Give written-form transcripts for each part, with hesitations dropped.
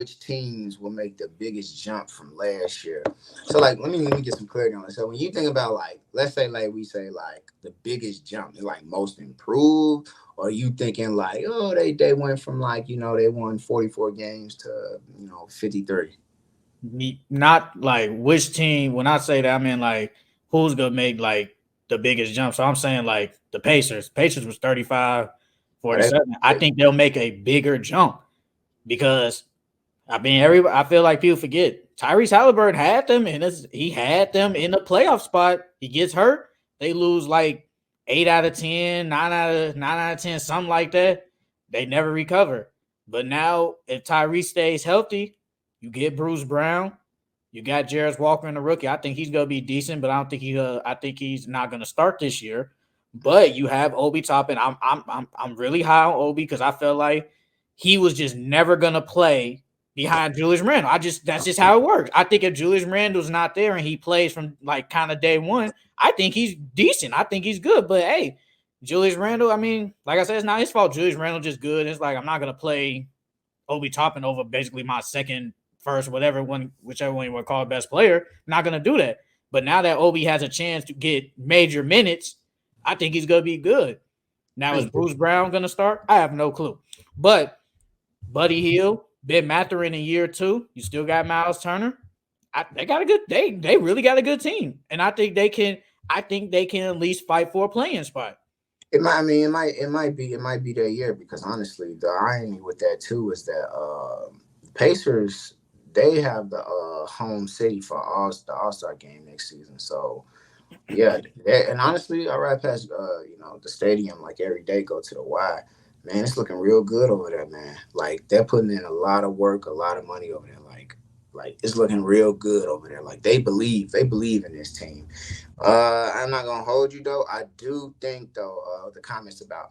which teams will make the biggest jump from last year. So like let me get some clarity on it. So when you think about like let's say like we say like the biggest jump is like most improved, or you thinking like oh they went from like they won 44 games to 53. Not like which team. When I say that, I mean like who's gonna make like the biggest jump. So I'm saying like the Pacers. Pacers was 35, Oh, that's 47. I think they'll make a bigger jump because I mean everybody. I feel like people forget Tyrese Halliburton had them, and he had them in the playoff spot. He gets hurt, they lose like 8 out of 10, 9 out of 10, something like that. They never recover. But now if Tyrese stays healthy, you get Bruce Brown. You got Jarris Walker in the rookie. I think he's gonna be decent, but I don't think he. I think he's not gonna start this year. But you have Obi Toppin. I'm really high on Obi because I felt like he was just never gonna play behind Julius Randle. That's just how it works. I think if Julius Randle's not there and he plays from like kind of day one, I think he's decent. I think he's good. But hey, Julius Randle. I mean, like I said, it's not his fault. Julius Randle just good. It's like I'm not gonna play Obi Toppin over basically my second, first, whichever one you want to call best player. Not gonna do that. But now that Obi has a chance to get major minutes, I think he's gonna be good. Now is Bruce Brown gonna start? I have no clue. But Buddy Hield, Ben Mathurin in year two. You still got Miles Turner. They got a good. They really got a good team, and I think they can. I think they can at least fight for a playing spot. It might. I mean, it might be their year because honestly, the irony with that too is that Pacers they have the home city for the All Star game next season. So yeah, and honestly, I ride past the stadium like every day. Go to the Y. Man, it's looking real good over there, man. Like they're putting in a lot of work, a lot of money over there. Like it's looking real good over there. Like they believe in this team. I'm not gonna hold you though. I do think though, the comments about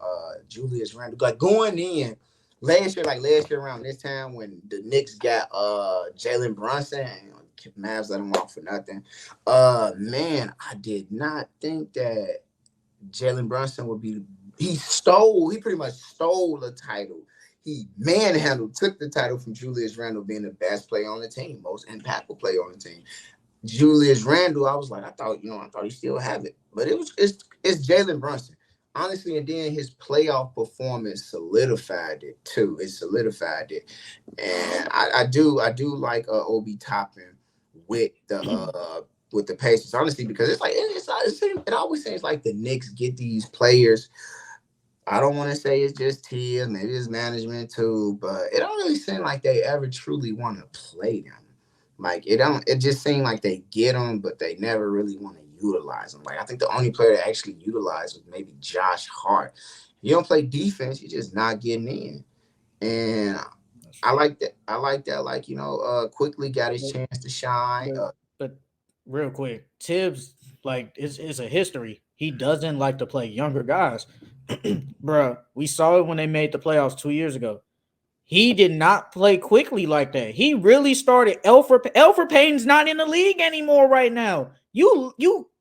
Julius Randle, like going in last year around this time when the Knicks got Jalen Brunson and Mavs let him walk for nothing. Man, I did not think that Jalen Brunson would be. He pretty much stole the title. He manhandled, took the title from Julius Randle being the best player on the team, most impactful player on the team. Julius Randle, I was like, I thought he still have it, but it's Jalen Brunson, honestly, and then his playoff performance solidified it too. It solidified it, and I do like Obi Toppin with the Pacers, honestly, because it's like it always seems like the Knicks get these players. I don't want to say it's just Tia, maybe it's management too, but it don't really seem like they ever truly want to play them. Like it don't. It just seemed like they get them, but they never really want to utilize them. Like I think the only player that actually utilized was maybe Josh Hart. You don't play defense, you're just not getting in. And I like that. I like that. Like quickly got his chance to shine. But real quick, Tibbs like it's a history. He doesn't like to play younger guys. Bruh, we saw it when they made the playoffs 2 years ago. He did not play quickly like that. He really started. Elfrid Payton's not in the league anymore right now. You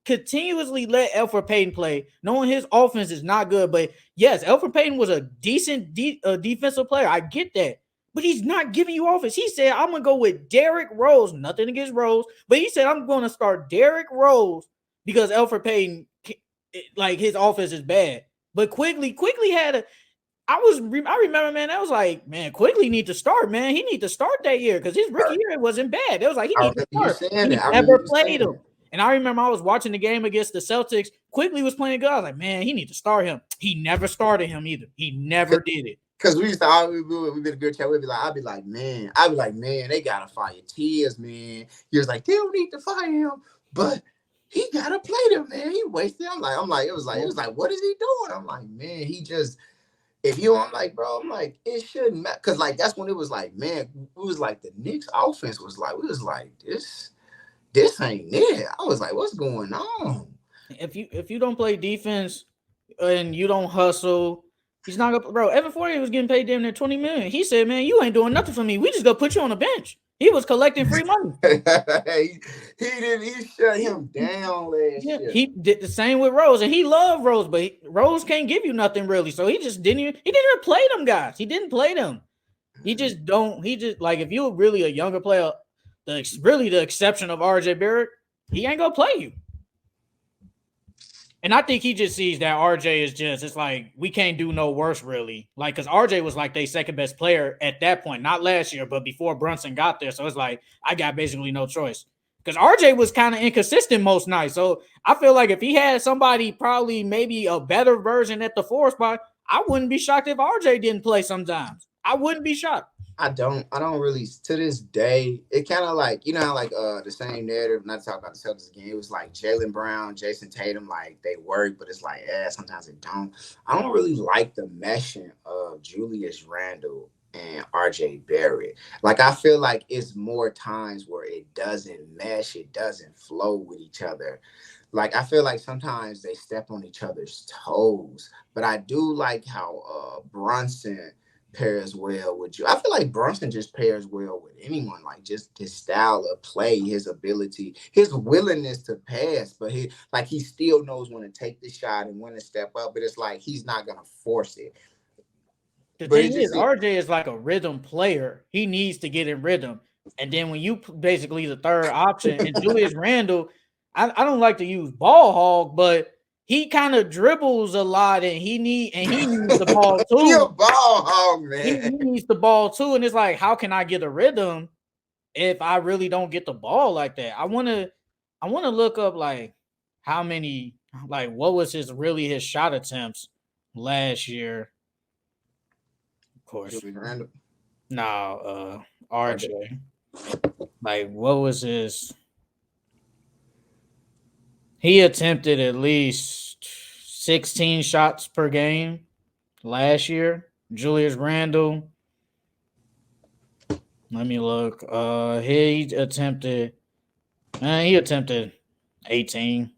continuously let Elfrid Payton play, knowing his offense is not good. But yes, Elfrid Payton was a decent defensive player. I get that. But he's not giving you offense. He said, I'm going to go with Derrick Rose. Nothing against Rose. But he said, I'm going to start Derrick Rose because Elfrid Payton, like, his offense is bad. But Quigley had a I remember, man, I was like, man, Quigley need to start, man. He need to start that year because his rookie year wasn't bad. It was like he need to start. He never played him. And I remember I was watching the game against the Celtics. Quigley was playing good. I was like, man, he need to start him. He never started him either. He never did it. Because we used to always we did a good chat. I'd be like, man, they gotta fire Tears, man. He was like, they don't need to fire him, but he gotta play them, man. He wasted. I'm like, it was like, what is he doing? I'm like, man, he just. I'm like, bro, I'm like, it shouldn't matter. Because, like, that's when it was like, man, it was like the Knicks offense was like, we was like, this ain't it. I was like, what's going on? If you don't play defense and you don't hustle, he's not gonna, bro. Evan Fournier was getting paid damn near $20 million. He said, man, you ain't doing nothing for me. We just gonna put you on the bench. He was collecting free money. He shut him down last year. He did the same with Rose, and he loved Rose, but Rose can't give you nothing really. So he didn't even play them guys. He didn't play them. He just don't. He just like if you're really a younger player, really the exception of RJ Barrett, he ain't gonna play you. And I think he just sees that RJ is just, it's like, we can't do no worse, really. Like, because RJ was like their second best player at that point, not last year, but before Brunson got there. So it's like, I got basically no choice. Because RJ was kind of inconsistent most nights. So I feel like if he had somebody, probably maybe a better version at the 4 spot, I wouldn't be shocked if RJ didn't play sometimes. I wouldn't be shocked. I don't really to this day. It kind of like like the same narrative. Not to talk about the Celtics again. It was like Jalen Brown, Jason Tatum, like they work, but it's like sometimes they don't. I don't really like the meshing of Julius Randle and RJ Barrett. Like I feel like it's more times where it doesn't mesh, it doesn't flow with each other. Like I feel like sometimes they step on each other's toes. But I do like how Brunson pairs well with you. I feel like Brunson just pairs well with anyone. Like just his style of play, his ability, his willingness to pass, but he still knows when to take the shot and when to step up. But it's like he's not gonna force it. The But it thing just is, RJ is like a rhythm player. He needs to get in rhythm. And then when you basically the third option, and Julius Randle, I don't like to use ball hog, but he kind of dribbles a lot, and he needs the ball he a too. ball hog, He man. needs the ball too, and it's like, how can I get a rhythm if I really don't get the ball like that? I wanna look up like how many, like what was his shot attempts last year. Of course, Julius Randle. no, RJ. RJ. Like what was his? He attempted at least 16 shots per game last year. Julius Randle. Let me look. He attempted 18.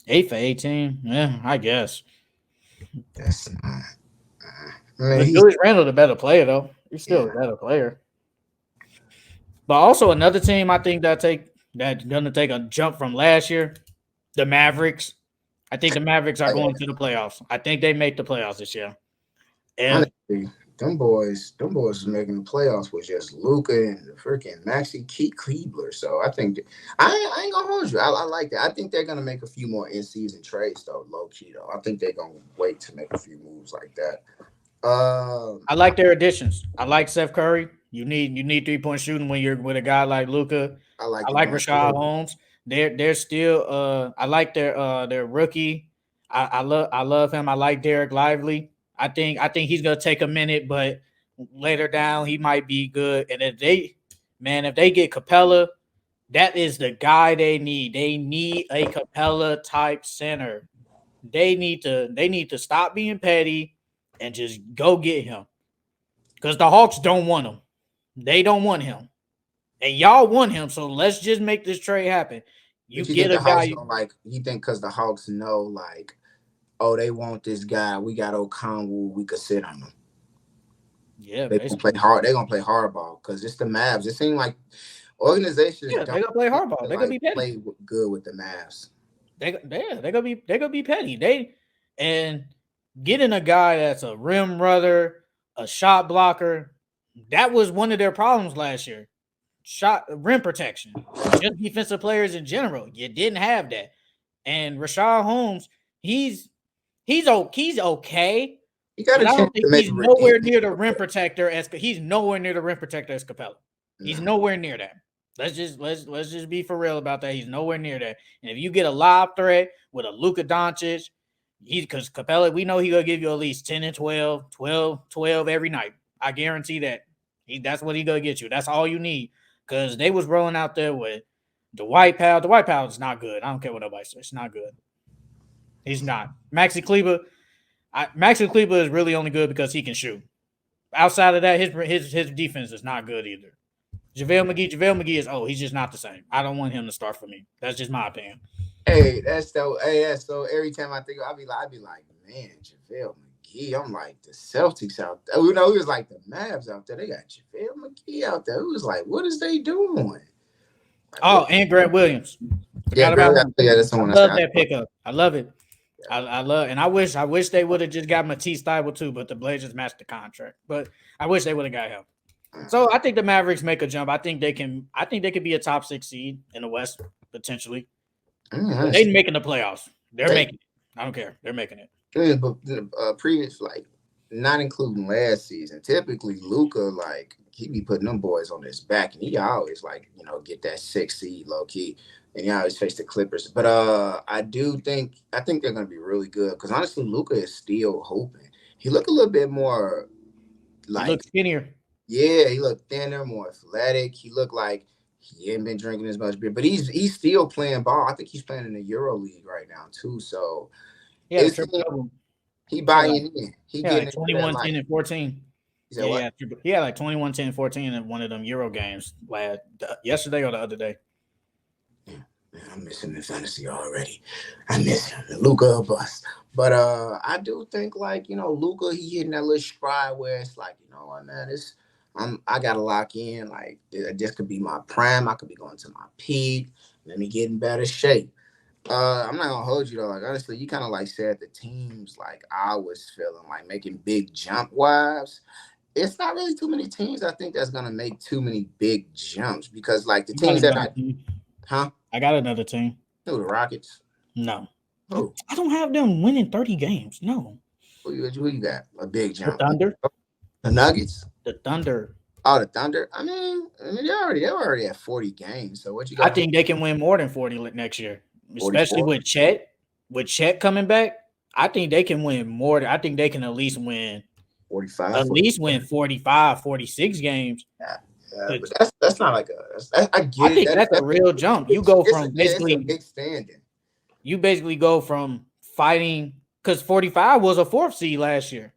8 for 18. Yeah, I guess. That's not. I mean, But he's Julius Randle the better player though. He's still yeah. a better player. But also another team I think that's gonna take a jump from last year, the Mavericks. I think the Mavericks are Oh, going yeah. to the playoffs. I think they make the playoffs this year. If Honestly, them boys was making the playoffs with just Luca and the freaking Maxi Keith Kleebler. So I think I ain't gonna hold you. I like that. I think they're gonna make a few more in season trades though, low key though. I think they're gonna wait to make a few moves like that. I like their additions. I like Seth Curry. You need 3-point shooting when you're with a guy like Luca. I like I the like young Rashad boys. Holmes. They're still I like their rookie. I love him. I like Derek Lively. I think he's gonna take a minute, but later down he might be good. And if they get Capella, that is the guy they need. They need a Capella type center. They need to stop being petty and just go get him. Because the Hawks don't want him. They don't want him. And y'all want him. So let's just make this trade happen. You But you get think a the Hawks guy. don't like? You think because the Hawks know like, oh, they want this guy. We got Okongwu. We could sit on him. Yeah, They gonna play basically. hard. They gonna play hardball because it's the Mavs. It seems like organizations Yeah, don't they're gonna play seem hardball. to They're gonna like be petty. play good with the Mavs. They're gonna be petty. And getting a guy that's a rim runner, a shot blocker, that was one of their problems last year. Shot rim protection. Just defensive players in general. You didn't have that. And Rashad Holmes, he's he's okay, You got but a I chance don't think to make he's a nowhere redemption. near the rim protector as Capella. He's No, nowhere near that. Let's just be for real about that. He's nowhere near that. And if you get a live threat with a Luka Doncic, because Capella, we know he gonna give you at least 10 and 12, 12, 12 every night. I guarantee that. That's what he gonna get you. That's all you need. Because they was rolling out there with the White Powell. The White Powell is not good. I don't care what nobody says. It's not good. He's not. Maxi Kleber is really only good because he can shoot. Outside of that, his defense is not good either. JaVale McGee is he's just not the same. I don't want him to start for me. That's just my opinion. that's so. Every time I think, I be like, man, JaVale McGee. I'm like the Celtics out there. You know, it was like the Mavs out there. They got JaVale McGee out there. It was like, what is they doing? Like, what? Oh, and Grant Williams. Yeah, Forgot about Grant. him. Yeah, that's the I one I love said. that pickup. I love it. Yeah. I love, and I wish they would have just got Matisse Thybulle too, but the Blazers matched the contract. But I wish they would have got him. So I think the Mavericks make a jump. I think they can. I think they could be a top 6 seed in the West potentially. But they Honestly, making the playoffs. They're they making it. I don't care. They're making it. yeah, but previous like not including last season. Typically, Luca like he be putting them boys on his back, and he always like get that 6 seed low key, and he always face the Clippers. But I think they're gonna be really good because honestly, Luca is still hoping. He look a little bit more He like looks skinnier. yeah, he looked thinner, more athletic. He looked like he ain't been drinking as much beer, but he's still playing ball. I think he's playing in the Euro League right now too. So He had a it's triple double. he He had like buying in. He getting like into that 21, 10, life. and 14. He said Yeah, what? he had like 21, 10, 14 in one of them Euro games yesterday or the other day. Man, I'm missing the fantasy already. I miss him. Luca a bust. But I do think like, Luca he hitting that little stride where it's like, you know what, man, I gotta lock in. Like this could be my prime. I could be going to my peak. Let me get in better shape. I'm not gonna hold you though. Like honestly, you kind of like said the teams like I was feeling like making big jump wise. It's not really too many teams I think that's gonna make too many big jumps because like the I got teams that another I team. huh? I got another team. Who the Rockets? No. Who? I don't have them winning 30 games. No. Who you got? A big The jump. Thunder. The Nuggets. The Thunder. Oh, the Thunder. They were already at 40 games. So what you I got? think they can win more than 40 next year, especially 44, with Chet. With Chet coming back, I think they can win more. I think they can at least win 45, 40. 45, 46 games. Yeah, yeah, but 'Cause that's not like I I get it. think that's a real jump. You go from It's a basically big standing. you basically go from fighting because 45 was a fourth seed last year.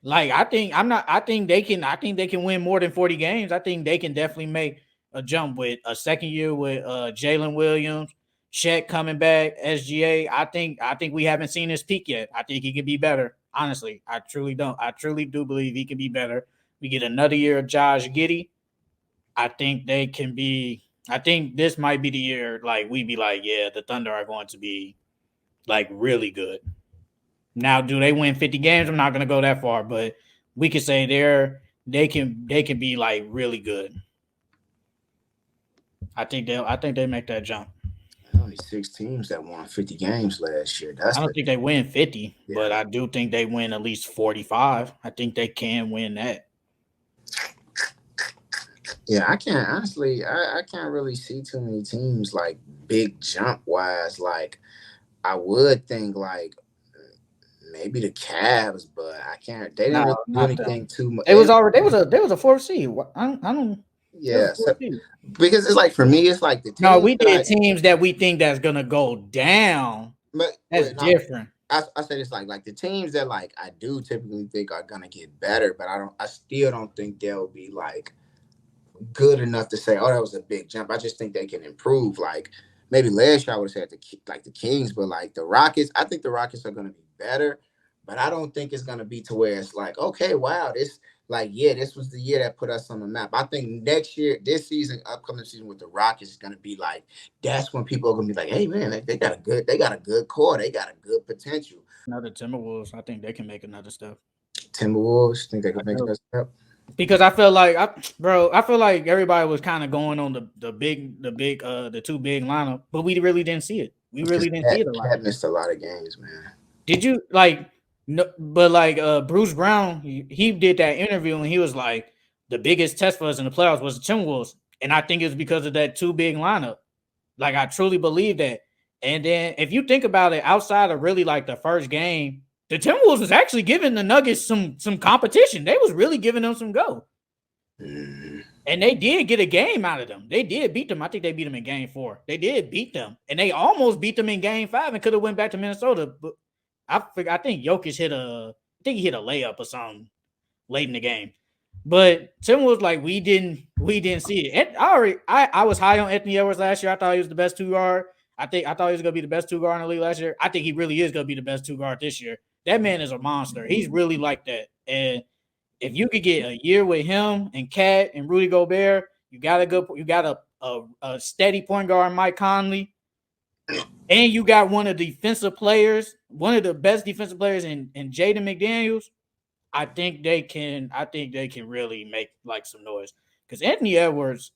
Like I think they can win more than 40 games. I think they can definitely make a jump with a second year with Jalen Williams, Chet coming back, SGA. I think we haven't seen his peak yet. I think he can be better. Honestly, I truly don't. I truly do believe he can be better. We get another year of Josh Giddey. I think they can be. I think this might be the year like we be like, yeah, the Thunder are going to be like really good. Now, do they win 50 games? I'm not going to go that far, but we could say they can be like really good. I think they make that jump. Only 6 teams that won 50 games last year. That's I don't the think they win 50, but yeah. I do think they win at least 45. I think they can win that. Yeah, I can't honestly. I can't really see too many teams like big jump wise. Like I would think like maybe the Cavs, but I can't. They didn't No, really do not them. anything too much. They was already they was a fourth seed. I don't They was a Yeah, so fourth seed. because it's like for me, it's like the No, teams we that did teams that we think that's gonna go down. but That's no, different. I say this like the teams that like I do typically think are gonna get better, but I still don't think they'll be like good enough to say, oh, that was a big jump. I just think they can improve. Like maybe last year I would have said the Kings, but like the Rockets, I think the Rockets are going to be better. But I don't think it's going to be to where it's like, okay, wow, this was the year that put us on the map. I think next year, this season, upcoming season with the Rockets is going to be like, that's when people are going to be like, hey man, they got a good core, they got a good potential. Another Timberwolves. I think they can make another step. Timberwolves think they I could make do. that step. Because I feel like I feel like everybody was kind of going on the two big lineup, but we really didn't see it. We Because really didn't see it a lot. Cat missed a lot of games, man. Did you like no but like Bruce Brown, he did that interview and he was like the biggest test for us in the playoffs was the Timberwolves. And I think it's because of that two big lineup. Like I truly believe that. And then if you think about it, outside of really like the first game, the Timberwolves was actually giving the Nuggets some competition. They was really giving them some go. Mm. And they did get a game out of them. They did beat them. I think they beat them in game 4. They did beat them. And they almost beat them in game 5 and could have went back to Minnesota. But I think Jokic he hit a layup or something late in the game. But Tim was like, we didn't see it. And I was high on Anthony Edwards last year. I thought he was the best 2 guard. I thought he was gonna be the best 2 guard in the league last year. I think he really is gonna be the best 2 guard this year. That man is a monster. He's really like that. And if you could get a year with him and Cat and Rudy Gobert, you got a steady point guard, Mike Conley, and you got one of the defensive players, one of the best defensive players in Jaden McDaniels. I think they can. I think they can really make like some noise because Anthony Edwards,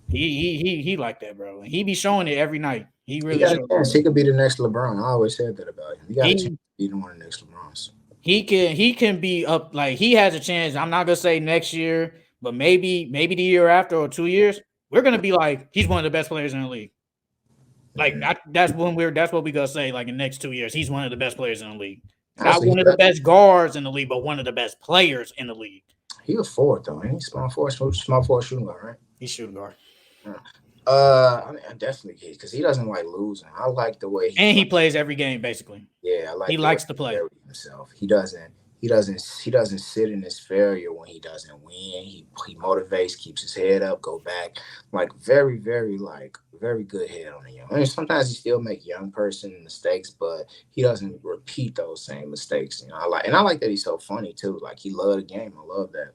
he like that, bro. And he be showing it every night. He He really got a shows chance. it. He could be the next LeBron. I always said that about him. He got a chance He to be the one of the next LeBrons. he can be up like he has a chance. I'm not gonna say next year, but maybe the year after or 2 years, we're gonna be like he's one of the best players in the league. Like Mm. that's what we gonna say. Like in the next 2 years, he's one of the best players in the league. Not Honestly, one of the best guards in the league, but one of the best players in the league. he was forward though. Ain't he small forward shooting guard, right? He's shooting guard, Yeah. I mean, I definitely because he doesn't like losing. I like the way he and he plays. plays every game basically. Yeah, I He like the way likes to he play. carries himself. He doesn't sit in his failure when he doesn't win. He motivates, keeps his head up, go back. Like very good head on the young. I mean, sometimes he still make young person mistakes, but he doesn't repeat those same mistakes. I like that he's so funny too. Like he loved the game. I love that.